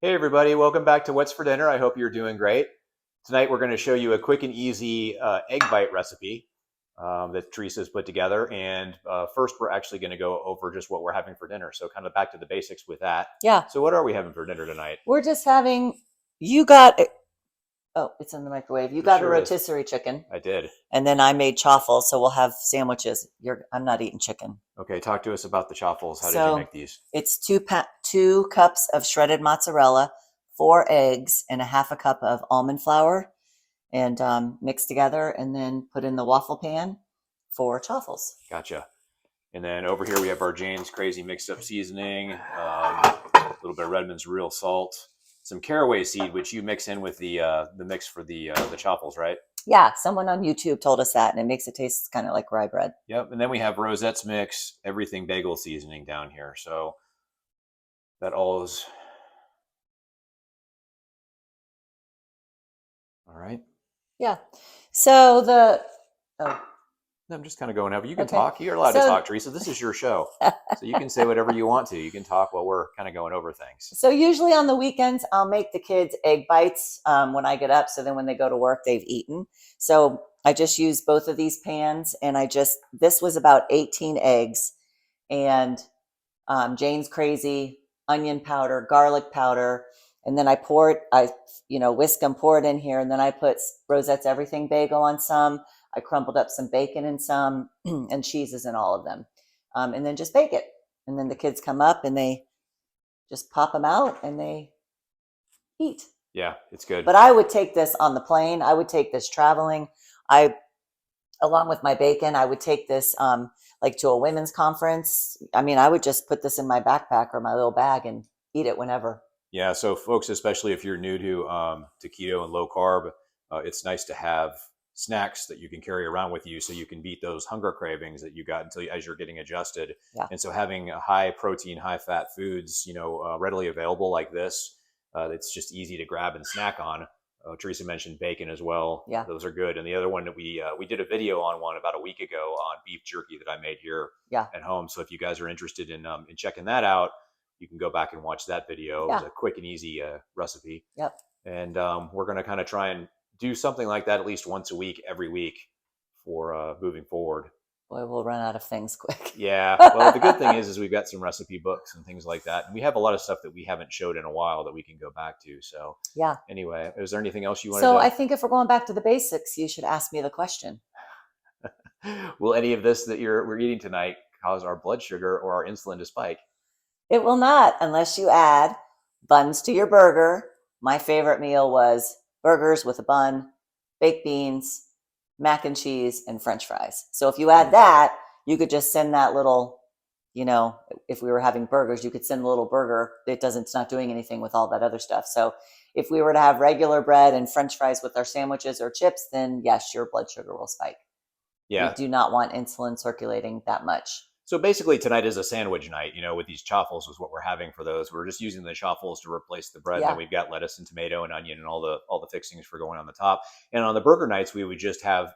Hey everybody, welcome back to What's for Dinner. I hope you're doing great. Tonight we're going to show you a quick and easy egg bite recipe that Teresa's put together. And first we're actually going to go over just what we're having for dinner. So kind of back to the basics with that. Yeah. So what are we having for dinner tonight? We're just having, oh, it's in the microwave. You got sure a rotisserie chicken. I did. And then I made chaffle, so we'll have sandwiches. I'm not eating chicken. Okay, talk to us about the chaffles. How did you make these? It's 2 cups of shredded mozzarella, 4 eggs, and a half a cup of almond flour, and mix together, and then put in the waffle pan for chaffles. Gotcha. And then over here we have our Jane's Crazy mixed up seasoning, a little bit of Redmond's real salt, some caraway seed, which you mix in with the mix for the chaffles, right? Yeah, someone on YouTube told us that, and it makes it taste kind of like rye bread. Yep, and then we have Rosette's Mix, everything bagel seasoning down here. So that all is all right. Yeah. So I'm just kind of going over. You can talk. You're allowed to talk, Teresa. This is your show. So you can say whatever you want to. You can talk while we're kind of going over things. So usually on the weekends, I'll make the kids egg bites when I get up. So then when they go to work, they've eaten. So I just use both of these pans, and this was about 18 eggs, and Jane's Crazy, onion powder, garlic powder. And then I whisk them, pour it in here. And then I put Rosette's Everything Bagel on some. I crumbled up some bacon in some and cheeses in all of them. And then just bake it. And then the kids come up and they just pop them out and they eat. Yeah, it's good. But I would take this on the plane. I would take this traveling. Along with my bacon, I would take this like to a women's conference. I mean, I would just put this in my backpack or my little bag and eat it whenever. Yeah, so folks, especially if you're new to keto and low carb, it's nice to have snacks that you can carry around with you so you can beat those hunger cravings that you got as you're getting adjusted. Yeah. And so having high protein, high fat foods, readily available like this, it's just easy to grab and snack on. Teresa mentioned bacon as well. Yeah, those are good. And the other one that we did a video on one about a week ago on beef jerky that I made here at home. So if you guys are interested in checking that out, you can go back and watch that video. Yeah. It was a quick and easy recipe. Yep. And we're going to kind of try and do something like that at least once a week, every week for moving forward. Boy, we'll run out of things quick. Yeah. Well, the good thing is we've got some recipe books and things like that. And we have a lot of stuff that we haven't showed in a while that we can go back to. So yeah. Anyway, is there anything else you want to So I think if we're going back to the basics, you should ask me the question. Will any of this that we're eating tonight cause our blood sugar or our insulin to spike? It will not, unless you add buns to your burger. My favorite meal was burgers with a bun, baked beans, mac and cheese, and French fries. So if you add that, you could just send that little, if we were having burgers, you could send a little burger. It's not doing anything with all that other stuff. So if we were to have regular bread and French fries with our sandwiches or chips, then yes, your blood sugar will spike. Yeah. We do not want insulin circulating that much. So basically tonight is a sandwich night, with these chaffles is what we're having for those. We're just using the chaffles to replace the bread. Yeah. And then we've got lettuce and tomato and onion and all the fixings for going on the top. And on the burger nights, we would just have,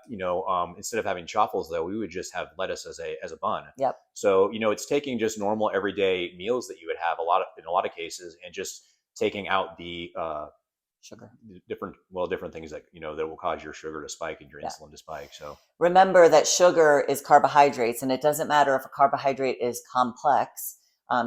instead of having chaffles though, we would just have lettuce as a bun. Yep. So, it's taking just normal everyday meals that you would have in a lot of cases and just taking out the sugar, different things that that will cause your sugar to spike and your insulin to spike. So remember that sugar is carbohydrates, and it doesn't matter if a carbohydrate is complex.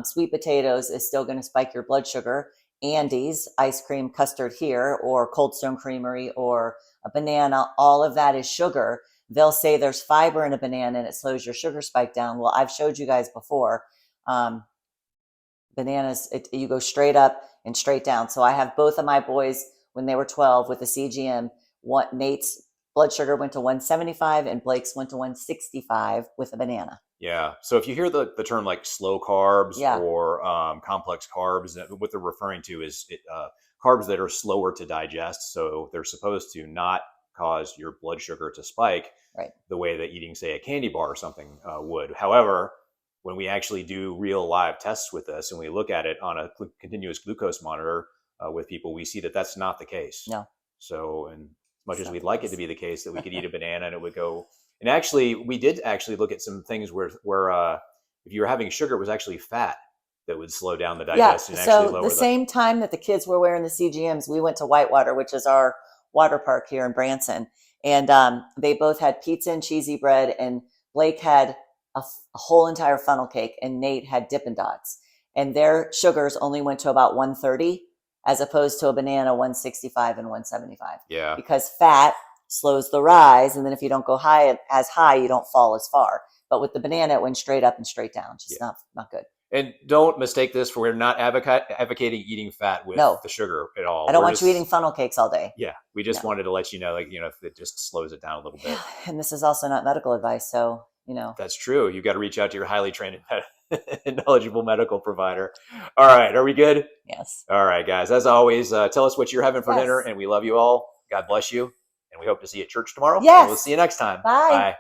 Sweet potatoes is still going to spike your blood sugar. Andes, ice cream, custard here, or Cold Stone Creamery, or a banana, all of that is sugar. They'll say there's fiber in a banana and it slows your sugar spike down. Well, I've showed you guys before. Bananas, you go straight up and straight down. So I have both of my boys when they were 12 with the CGM. Nate's blood sugar went to 175 and Blake's went to 165 with a banana. Yeah. So if you hear the term like slow carbs or complex carbs, what they're referring to is carbs that are slower to digest. So they're supposed to not cause your blood sugar to spike the way that eating, say, a candy bar or something would. However, when we actually do real live tests with this and we look at it on a continuous glucose monitor with people, we see that that's not the case. No. So, and as much as we'd like it to be the case that we could eat a banana and it would go, and actually we did actually look at some things where if you were having sugar, it was actually fat that would slow down the Yeah. digestion. And So actually lower the same time that the kids were wearing the CGMs, we went to Whitewater, which is our water park here in Branson. And they both had pizza and cheesy bread, and Blake had a whole entire funnel cake, and Nate had Dippin' Dots. And their sugars only went to about 130, as opposed to a banana 165 and 175. Yeah. Because fat slows the rise, and then if you don't go as high, you don't fall as far. But with the banana, it went straight up and straight down. Just not good. And don't mistake this for we're not advocating eating fat with the sugar at all. I don't want you eating funnel cakes all day. Yeah. We just wanted to let you know, like, if it just slows it down a little bit. And this is also not medical advice. So, That's true. You've got to reach out to your highly trained and knowledgeable medical provider. All right. Are we good? Yes. All right, guys. As always, tell us what you're having for dinner, and we love you all. God bless you. And we hope to see you at church tomorrow. Yes. We'll see you next time. Bye. Bye.